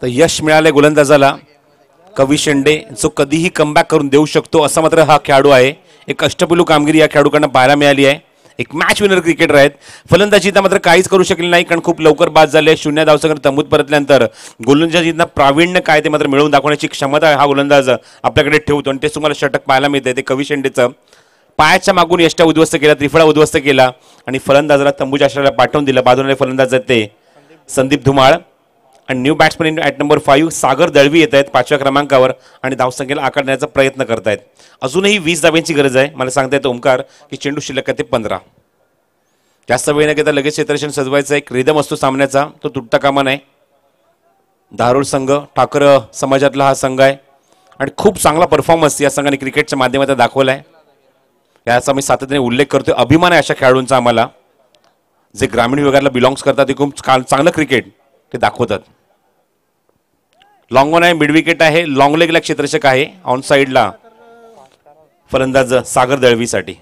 B: तर यश मिळाले गोलंदाजाला कवी शेंडे, जो कधीही कमबॅक करून देऊ शकतो असा मात्र हा खेळाडू आहे. एक अष्टपैलू कामगिरी या खेळाडूकडनं पाहायला मिळाली आहे. एक मॅच विनर क्रिकेटर आहेत. फलंदाजीत मात्र काहीच करू शकले नाही, कारण खूप लवकर बाद झाले. 0 धावसंख्येवर तंबूत परतल्यानंतर गोलंदाजीतनं प्रावीण्य काय ते मात्र मिळवून दाखवण्याची क्षमता हा गोलंदाज आपल्याकडे ठेवतो, आणि तेच तुम्हाला षटक पाहायला मिळते. ते कवी शेंडेचं पायाच्या मागून यष्ट्या उद्ध्वस्त केला, त्रिफळा उद्ध्वस्त केला आणि फलंदाजाला तंबूच्या आश्रयाला पाठवून दिलं. बाजूने फलंदाज आहेत ते संदीप धुमाळ, आणि न्यू बॅट्समॅन ॲट नंबर 5 सागर दळवी येत आहेत 5व्या क्रमांकावर आणि धावसंख्येला आकार देण्याचा प्रयत्न करतायत. अजूनही 20 धाब्यांची गरज आहे. मला सांगतायत ओमकार की चेंडू शिल्लक आहे ते 15. जास्त वेळ न घेता लगेच क्षेत्ररक्षण सजवायचं. एक रिदम असतो सामन्याचा, तो तुटता कामा नये. धारोळ संघ ठाकर समाजातला हा संघ आहे आणि खूप चांगला परफॉर्मन्स या संघाने क्रिकेटच्या माध्यमातून दाखवला आहे. याचा मी सातत्याने उल्लेख करतोय. अभिमान आहे अशा खेळाडूंचा आम्हाला, जे ग्रामीण विभागाला बिलॉंग्स करतात. ते खूप चांगलं क्रिकेट ते दाखवतात. लॉंग ऑन आहे, मिड विकेट आहे, लॉंग लेगला क्षेत्ररक्षक आहे. ऑन साइडला फलंदाज सागर दळवीसाठी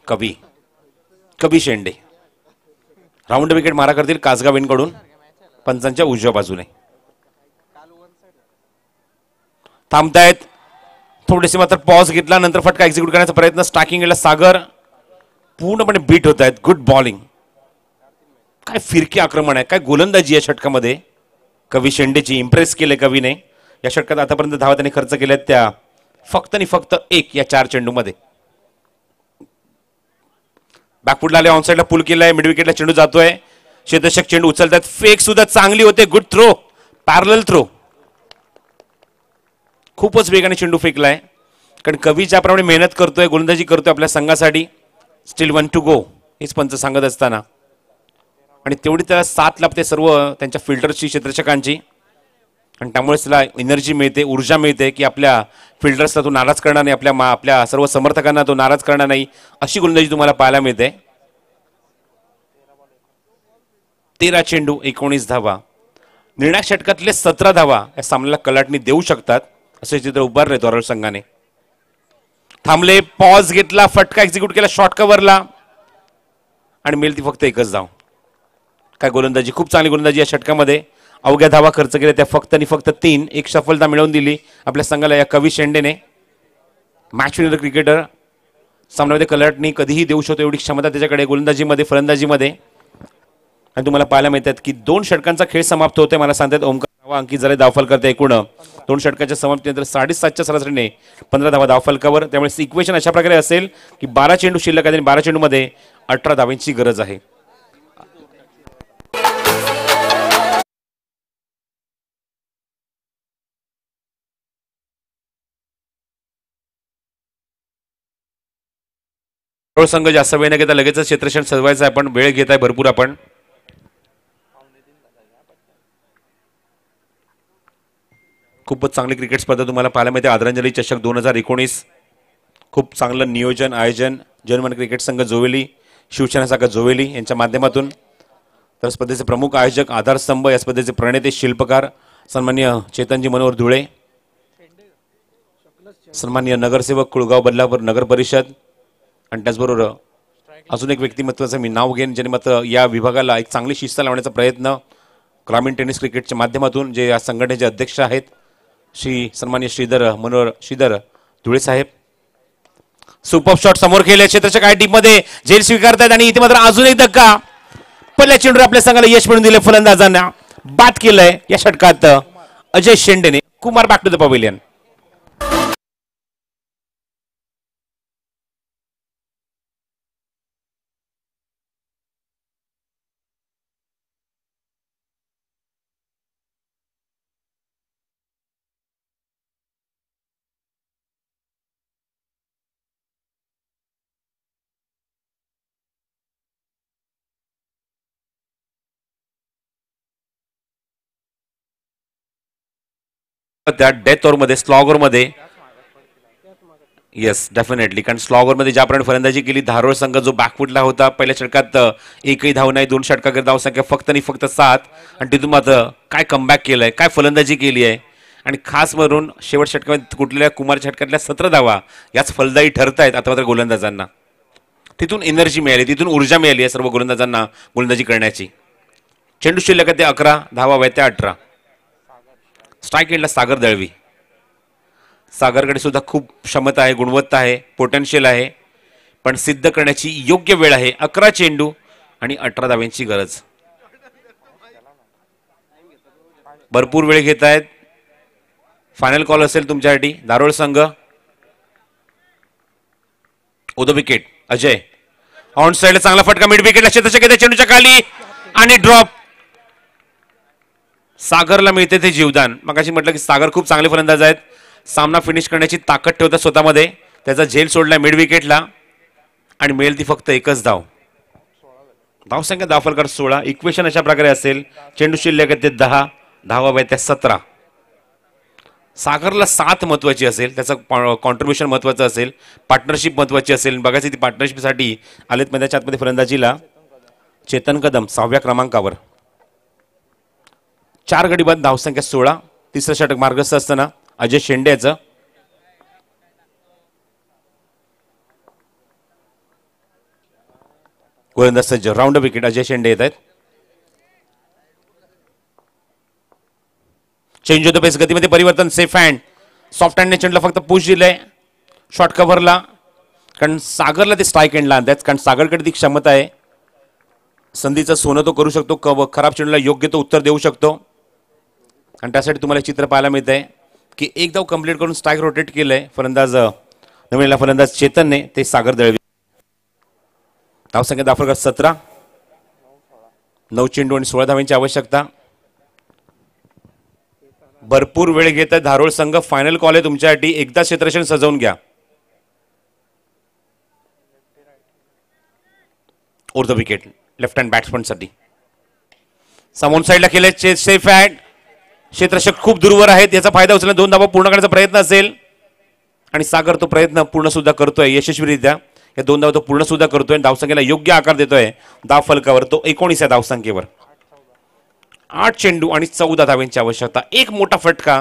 B: कवी शेंडे. राऊंड विकेट मारा करतील कासगाव इनकडून पंचांच्या उजव्या बाजूने. थांबतायत, थोडेसे मात्र पॉज घेतला, नंतर फटका एक्झिक्यूट करण्याचा प्रयत्न. स्टार्किंगला सागर पूर्णपणे बीट होत आहेत. गुड बॉलिंग, काय फिरकी आक्रमण आहे, काय गोलंदाजी या षटकामध्ये कवी शेंडेची. इम्प्रेस केले कवीने. या षटकात आतापर्यंत धावा त्यांनी खर्च केल्यात त्या फक्त आणि फक्त 1 या 4 चेंडूमध्ये. बॅकफुटला आले, ऑनसाइडला पुल केलाय, मिड विकेटला चेंडू जातोय. क्षेत्ररक्षक चेंडू उचलतात. फेक सुद्धा चांगली होते. Good throw, parallel throw. खूपच वेगाने चेंडू फेकलाय, कारण कवी ज्याप्रमाणे मेहनत करतोय, गोलंदाजी करतोय आपल्या संघासाठी. स्टील 1 to go हेच पंच सांगत असताना, आणि तेवढी त्याला साथ लाभते सर्व त्यांच्या फिल्डर्सची, क्षेत्ररक्षकांची, आणि त्यामुळेच त्याला एनर्जी मिळते, ऊर्जा मिळते की आपल्या फिल्डर्सला तो नाराज करणार नाही, आपल्या सर्व समर्थकांना तो नाराज करणार नाही, अशी गोलंदाजी तुम्हाला पाहायला मिळते. 13 चेंडू 19 धावा. निर्णायक षटकातले 17 धावा या सामन्याला कलाटणी देऊ शकतात असे चित्र उभारले धारोळ संघाने. थांबले, पॉज घेतला, फटका एक्झिक्यूट केला शॉर्ट कव्हरला आणि मिळती फक्त 1च धाव. काय गोलंदाजी, खूप चांगली गोलंदाजी या षटकामध्ये. अवघ्या धावा खर्च केल्या त्या फक्त आणि फक्त 3. एक सफलता मिळवून दिली आपल्या संघाला या कवी शेंडेने. मॅच विनर क्रिकेटर, सामन्यामध्ये कलाटणी कधीही देऊ शकतो एवढी क्षमता त्याच्याकडे गोलंदाजीमध्ये, फलंदाजीमध्ये. आणि तुम्हाला पाहायला मिळतात की 2 षटकांचा खेळ समाप्त होतोय. मला सांगतात ओमकार अंकित झाले धावफल करते. एकूण 2 षटकाच्या समाप्तीनंतर 7.5च्या सरासरीने 15 धावा धावफलकावर. त्यामुळे इक्वेशन अशा प्रकारे असेल की 12 चेंडू शिल्लक आहेत आणि 12 चेंडूमध्ये 18 धावांची गरज आहे. संघ जास्त वेळ न घेता लगेच क्षेत्ररक्षण सजवायचं आहे. आपण वेळ घेत आहे भरपूर. आपण खूपच चांगली क्रिकेट स्पर्धा तुम्हाला पाहायला मिळते. आदरांजली चषक 2019 खूप चांगलं नियोजन, आयोजन जर्मन क्रिकेट संघ जोवेली, शिवसेना शाखा जोवेली यांच्या माध्यमातून. तर स्पर्धेचे प्रमुख आयोजक, आधारस्तंभ, या स्पर्धेचे प्रणेते, शिल्पकार सन्माननीय चेतनजी मनोहर धुळे, सन्माननीय नगरसेवक कुळगाव बदलापूर नगर परिषद, आणि त्याचबरोबर अजून एक व्यक्तिमत्वाचं मी नाव घेईन ज्यांनी मात्र या विभागाला एक चांगली शिस्त लावण्याचा प्रयत्न ग्रामीण टेनिस क्रिकेटच्या माध्यमातून, जे या संघटनेचे अध्यक्ष आहेत श्री सन्माननीय श्रीधर धुळे साहेब. सुपर शॉट समोर खेळले, क्षेत्ररक्षक आहे टीममध्ये झेल स्वीकारतात आणि इथे मात्र अजून एक धक्का. पहिल्या चेंडूवर आपल्या संघाला यश मिळवून दिले. फलंदाजांना बाद केलंय या षटकात अजय शेंडेने. Kumar back to the pavilion. त्या डेथ ओव्हरमध्ये, स्लॉग ओव्हरमध्ये, येस डेफिनेटली, कारण स्लॉग ओव्हरमध्ये ज्याप्रमाणे फलंदाजी केली धारोळ संघ जो बॅकफुटला होता, पहिल्या षटकात एकही धाव नाही, 2 षटकात धावसंख्या फक्त आणि फक्त 7, आणि तिथून मात्र काय कमबॅक केलंय, काय फलंदाजी केली आहे. आणि खास म्हणून शेवट षटकामध्ये कुठल्या कुमार षटकातल्या 17 धावा याच फलदायी ठरतायत आता मात्र गोलंदाजांना. तिथून एनर्जी मिळाली, तिथून ऊर्जा मिळाली आहे सर्व गोलंदाजांना गोलंदाजी करण्याची. चेंडू शिल्लक आहे ते 11, धावा आहेत त्या 18. स्ट्राईक एंडला सागर दळवी. सागरकडे सुद्धा खूप क्षमता आहे, गुणवत्ता आहे, पोटेन्शियल आहे, पण सिद्ध करण्याची योग्य वेळ आहे. 11 चेंडू आणि 18 धाव्यांची गरज. भरपूर वेळ घेत आहेत. फायनल कॉल असेल तुमच्यासाठी. धारोळ संघ. ओद विकेट अजय ऑन साइडला चांगला फटका मिड विकेटला क्षेत्ररक्षक येते चेंडूच्या खाली आणि ड्रॉप. सागरला मिळते ते जीवदान. मगाशी म्हटलं की सागर खूप चांगले फलंदाज आहेत, सामना फिनिश करण्याची ताकद ठेवतात स्वतःमध्ये. त्याचा झेल सोडला मिड विकेटला आणि मिळेल ती फक्त एकच धाव. धावसंख्या दाफलकर 16. इक्वेशन अशा प्रकारे असेल. चेंडू शिल्लक आहे ते 10, धावा आहेत त्या 17. सागरला 7 महत्वाची असेल, त्याचं कॉन्ट्रीब्युशन महत्वाचं असेल, पार्टनरशिप महत्वाची असेल. बघायची ती पार्टनरशिपसाठी आलेत मैदानाच्या आतमध्ये फलंदाजीला चेतन कदम 6व्या क्रमांकावर. 4 गडी बाद, धावसंख्या 16. तिसरं षटक मार्गस्थ असताना अजय शेंडे याचं. गोलंदाज सज्ज. राऊंड विकेट अजय शेंडे येत आहेत. चेंज होतो पेस, गतीमध्ये परिवर्तन. सेफ हँड, सॉफ्ट हँडने चेंडूला फक्त पुश दिलंय शॉर्ट कव्हरला, कारण सागरला ते स्ट्राईक एंडला आणतात. कारण सागरकडे ती क्षमता आहे, संधीचं सोनं तो करू शकतो, खराब चेंडूला योग्य तो उत्तर देऊ शकतो. आणि त्यासाठी तुम्हाला चित्र पाहायला मिळत आहे की एक धाव कंप्लीट करून स्ट्राईक रोटेट केलंय फलंदाज नवीन फलंदाज चेतनने, ते सागर दळवी. धावसंख्या दाफलकर 17. 9 चेंडू आणि 16 धावांची आवश्यकता. भरपूर वेळ घेत आहे धारोळ संघ. फायनल कॉल आहे तुमच्यासाठी. एकदा क्षेत्ररक्षण सजवून घ्या. The wicket left hand batsman साठी. समोर साईडला केले सेफ हँड. क्षेत्ररक्षक खूप दूरवर आहेत, याचा फायदा उचलला. 2 धावा पूर्ण करण्याचा प्रयत्न असेल आणि सागर तो प्रयत्न पूर्ण सुद्धा करतोय यशस्वीरित्या. या 2 धावा तो पूर्ण सुद्धा करतोय. धावसंख्येला योग्य आकार देतोय. धाव फलकावर तो 19 या धावसंख्येवर. 8 चेंडू आणि 14 धाव्यांची आवश्यकता. एक मोठा फटका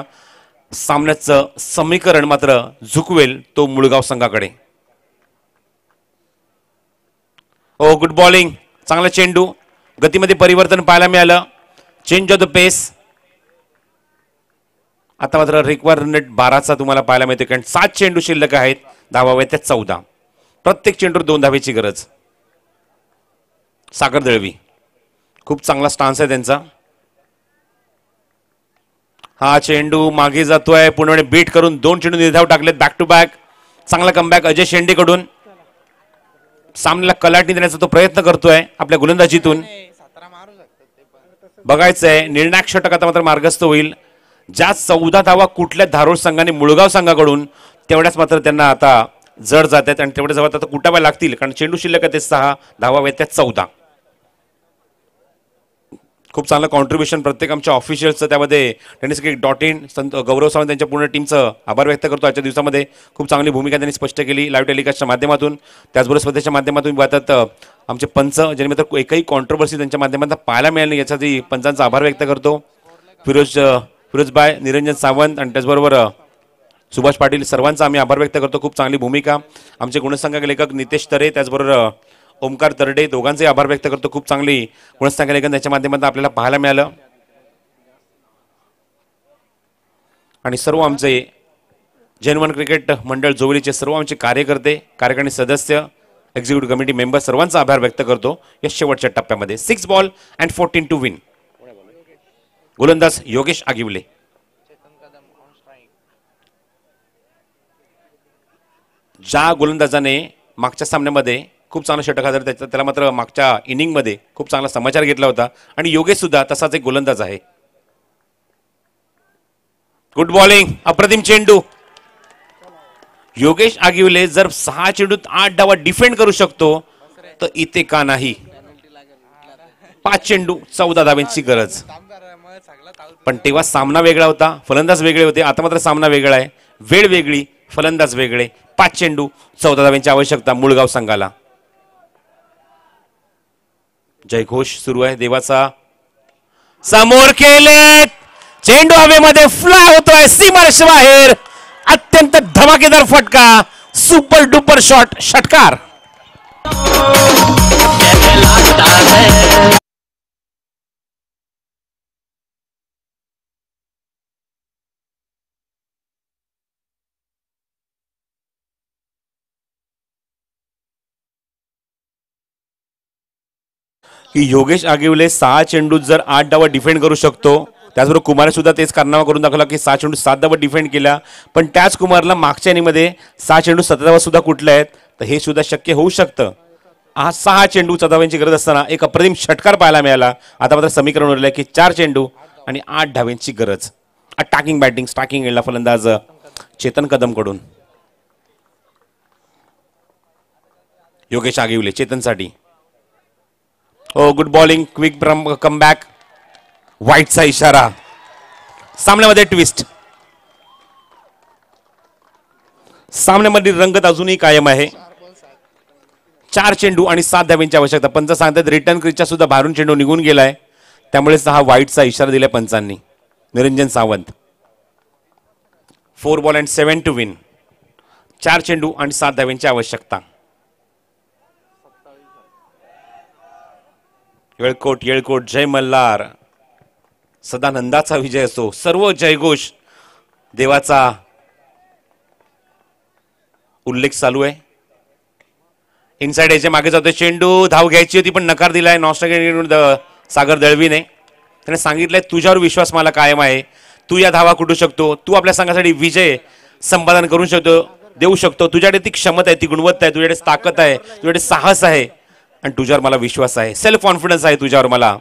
B: सामन्याचं समीकरण मात्र झुकवेल तो मुळगाव संघाकडे. ओ गुड बॉलिंग, चांगला चेंडू, गतीमध्ये परिवर्तन पाहायला मिळालं. चेंज ऑफ द पेस. आता मात्र रिक्वायरमेंट 12चा तुम्हाला पाहायला मिळते, कारण 7 चेंडू शिल्लक आहेत, धावा आहेत त्या 14. प्रत्येक चेंडूवर 2 धावेची गरज. सागर दळवी खूप चांगला स्टान्स आहे त्यांचा. हा चेंडू मागे जातोय, पूर्णपणे बीट करून 2 चेंडू निर्धाव टाकलेत बॅक टू बॅक. चांगला कमबॅक अजय शेंडे कडून. सामन्याला कलाटणी देण्याचा तो प्रयत्न करतोय आपल्या गोलंदाजीतून. बघायचंय निर्णायक षटक आता मात्र मार्गस्थ होईल. ज्या 14 धावा कुठल्या धारोळ संघाने मुळगाव संघाकडून, तेवढ्याच मात्र त्यांना आता जड जात आहेत आणि तेवढ्या धावा आता कुटाव्या लागतील, कारण चेंडू शिल्लक आहे ते 6, धावा आहेत त्या 14. खूप चांगलं कॉन्ट्रीब्युशन प्रत्येक आमच्या ऑफिशियल्सचं, त्यामध्ये tenniscricket.in गौरव सावंत त्यांच्या पूर्ण टीमचं आभार व्यक्त करतो. आजच्या दिवसामध्ये खूप चांगली भूमिका त्यांनी स्पष्ट केली लाईव्ह टेलिकास्टच्या माध्यमातून. त्याचबरोबर स्पर्धेच्या माध्यमातून पाहतात आमचे पंच, ज्यांनी मात्र एकही कॉन्ट्रोवर्सी त्यांच्या माध्यमातून पाहायला मिळाली नाही, यासाठी पंचांचा आभार व्यक्त करतो. फिरोजबाई, निरंजन सावंत आणि त्याचबरोबर सुभाष पाटील, सर्वांचा आम्ही आभार व्यक्त करतो. खूप चांगली भूमिका. आमचे गुणसंख्यक लेखक नितेश तरे, त्याचबरोबर ओमकार तरडे, दोघांचे आभार व्यक्त करतो. खूप चांगली गुणसंख्या लेखन त्यांच्या माध्यमातून आपल्याला पाहायला मिळालं. आणि सर्व आमचे जेनवन क्रिकेट मंडळ जोवलीचे सर्व आमचे कार्यकर्ते, कार्यकारिणी सदस्य, एक्झिक्युटिव्ह कमिटी मेंबर, सर्वांचा आभार व्यक्त करतो या शेवटच्या टप्प्यामध्ये. 6 बॉल अँड 14 टू विन. गोलंदाज योगेश आगिवले. ज्या गोलंदाजाने मागच्या सामन्यामध्ये खूप चांगला षटक हादर, त्याला मात्र मागच्या इनिंगमध्ये खूप चांगला समाचार घेतला होता, आणि योगेश सुद्धा तसाच एक गोलंदाज आहे. गुड बॉलिंग, अप्रतिम चेंडू. योगेश आगिवले जर 6 चेंडूत 8 डावा डिफेंड करू शकतो तर इथे का नाही. 5 चेंडू 14 धाव्यांची गरज. पण तेव्हा सामना वेगळा होता, फलंदाज वेगळे होते. आता मात्र सामना वेगळा आहे, वेळ वेगळी, फलंदाज वेगळे. 5 चेंडू 14 धाव्यांची आवश्यकता मुळगाव संघाला. जयघोष सुरू आहे देवाचा. समोर केले, चेंडू हवेमध्ये फ्लाय होतोय सीमारेषे बाहेर. अत्यंत धमाकेदार फटका, सुपर डुपर शॉट, षटकार. की योगेश आगिवले 6 चेंडूत जर 8 डाव डिफेंड करू शकतो, त्याचबरोबर कुमारने सुद्धा तेच कारनामा करून दाखवला की 6 चेंडू 7 डाव डिफेंड केला, पण त्याच कुमारला मागच्या इनिंगमध्ये 6 चेंडू 7 डाव सुद्धा कुठले आहेत, तर हे सुद्धा शक्य होऊ शकतं. हा 6 चेंडू 7 धावांची गरज असताना एक अप्रतिम षटकार पाहायला मिळाला. आता मात्र समीकरण उरलं की 4 चेंडू आणि 8 धावांची गरज. अटॅकिंग बॅटिंग स्टार्टिंग एंडला फलंदाज चेतन कदम कडून. योगेश आगिवले चेतनसाठी. हो, गुड बॉलिंग, क्विक कमबॅक. व्हाईटचा इशारा, सामन्यामध्ये ट्विस्ट. सामन्यामधील रंगत अजूनही कायम आहे. 4 चेंडू आणि 7 धावांची आवश्यकता. पंच सांगतात रिटर्न क्रीजच्या सुद्धा बाहेरून चेंडू निघून गेलाय, त्यामुळेच हा व्हाईटचा इशारा दिलाय पंचांनी. Niranjan Sawant. 4 ball and 7 to win. 4 चेंडू आणि 7 धावांची आवश्यकता. येळकोट येळकोट जय मल्हार. सदानंदाचा विजय असो. सर्व जयघोष देवाचा उल्लेख चालू आहे. इनसाइड याच्या मागे जातोय चेंडू. धाव घ्यायची होती पण नकार दिलाय सागर दळवीने. त्याने सांगितलंय तुझ्यावर विश्वास मला कायम आहे, तू या धावा कुठू शकतो, तू आपल्या संघासाठी विजय संपादन करू शकतो, देऊ शकतो. तुझ्याकडे ती क्षमता आहे, ती गुणवत्ता आहे, तुझ्याकडे ताकद आहे, तुझ्याकडे साहस आहे आणि तुझ्यावर मला विश्वास आहे, सेल्फ कॉन्फिडन्स आहे तुझ्यावर मला.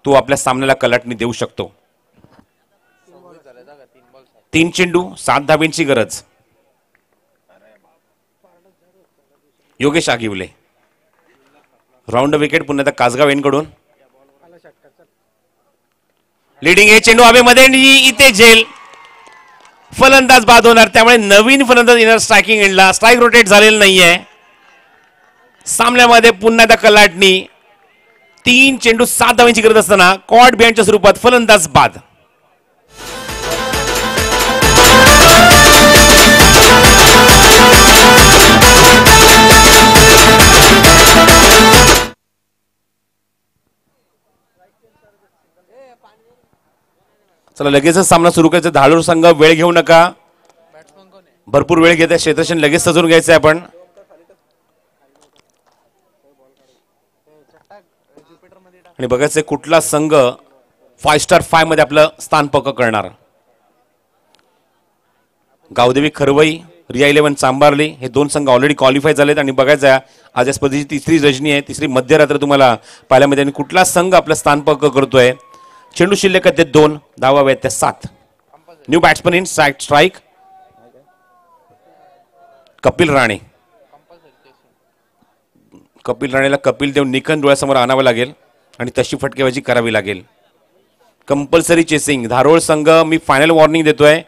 B: तू आपल्या सामन्याला कलाटणी देऊ शकतो. 3 चेंडू 7 धावांची गरज. योगेश आगिवले. राऊंड विकेट पुन्हा आता कासगाव यांकडून. लीडिंग ए चेंडू हवेमध्ये इथे झेल. फलंदाज बाद होणार, त्यामुळे नवीन फलंदाज येणार स्ट्रायकिंग एंडला. स्ट्राईक रोटेट झालेलं नाहीये. सामन्यामध्ये पुन्हा एकदा कलाटणी. 3 चेंडू 7 धावांची गरज असताना कॉट बिहाइंडच्या स्वरूपात फलंदाज बाद. चला लगेचच सामना सुरू करायचा. धाडूर संघ वेळ घेऊ नका, भरपूर वेळ घेत आहे. क्षेत्रक्षण लगेच सजून घ्यायचं आहे आपण. आणि बघायचं कुठला संघ 5 स्टार 5 मध्ये आपलं स्थान पक्क करणार. गावदेवी खरवई, रिया 11 चांबारली हे 2 संघ ऑलरेडी क्वालिफाय झालेत. आणि बघायचं आज या स्पर्धेची तिसरी रजनी आहे, तिसरी मध्यरात्र तुम्हाला पाहायला मिळते. आणि कुठला संघ आपलं स्थान पक्क करतोय. चेंडू शिल्लक आहेत 2, धावा आहेत त्या 7. New batsman in strike Kapil Rane. Kapil राणेला कपिल देव निखन डोळ्यासमोर आणावं लागेल आणि तशी फटकेबाजी करावी लागेल. Compulsory chasing. धारोळ संघ मी फायनल वॉर्निंग देतोय,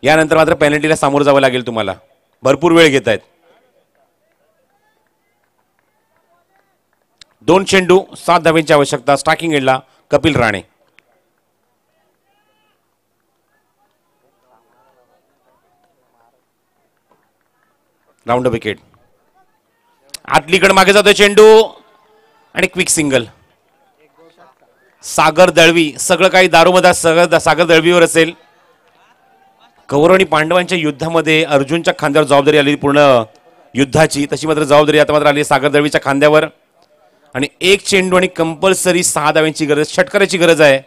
B: यानंतर मात्र पेनल्टीला सामोरं जावं लागेल तुम्हाला. भरपूर वेळ घेत आहेत. 2 चेंडू 7 धावांची आवश्यकता. स्ट्रायकिंग एंडला कपिल राणे. Round wicket. आतलीकडे मागे जातोय चेंडू आणि क्विक सिंगल. सागर दळवी. सगळं काही दारोमदार सगळं सागर दळवीवर असेल. कौरव आणि पांडवांच्या युद्धामध्ये अर्जुनच्या खांद्यावर जबाबदारी आली पूर्ण युद्धाची, तशी मात्र जबाबदारी आता मात्र आली सागर दळवीच्या खांद्यावर. आणि 1 चेंडू आणि कंपल्सरी 6 धावांची गरज, षटकाराची गरज आहे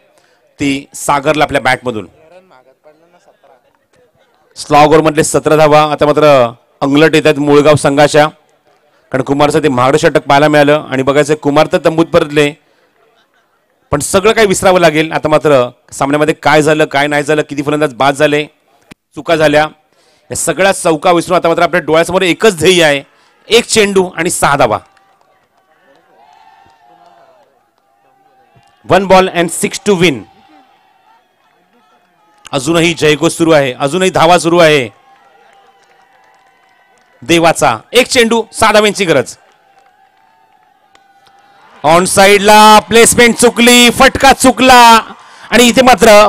B: ती सागरला आपल्या बॅटमधून. स्लॉग मधले 17 धावा आता मात्र अंगलट येतात मुळगाव संघाच्या, कारण कुमारचं ते महागडं षटक पाहायला मिळालं. आणि बघायचं कुमार तर तंबूत परतले, पण सगळं काही विसरावं लागेल. आता मात्र सामन्यामध्ये काय झालं काय नाही झालं, किती फलंदाज बाद झाले, चुका झाल्या, या सगळ्या चौका विसरून आता मात्र आपल्या डोळ्यासमोर एकच ध्येय आहे, 1 चेंडू आणि 6 धावा. 1 बॉल अँड 6 टू विन. अजूनही जयघोष सुरू आहे, अजूनही धावा सुरू आहे. देवाचा 1 चेंडू 6 धावांची गरज. ऑन साइडला प्लेसमेंट चुकली, फटका चुकला आणि इथे मात्र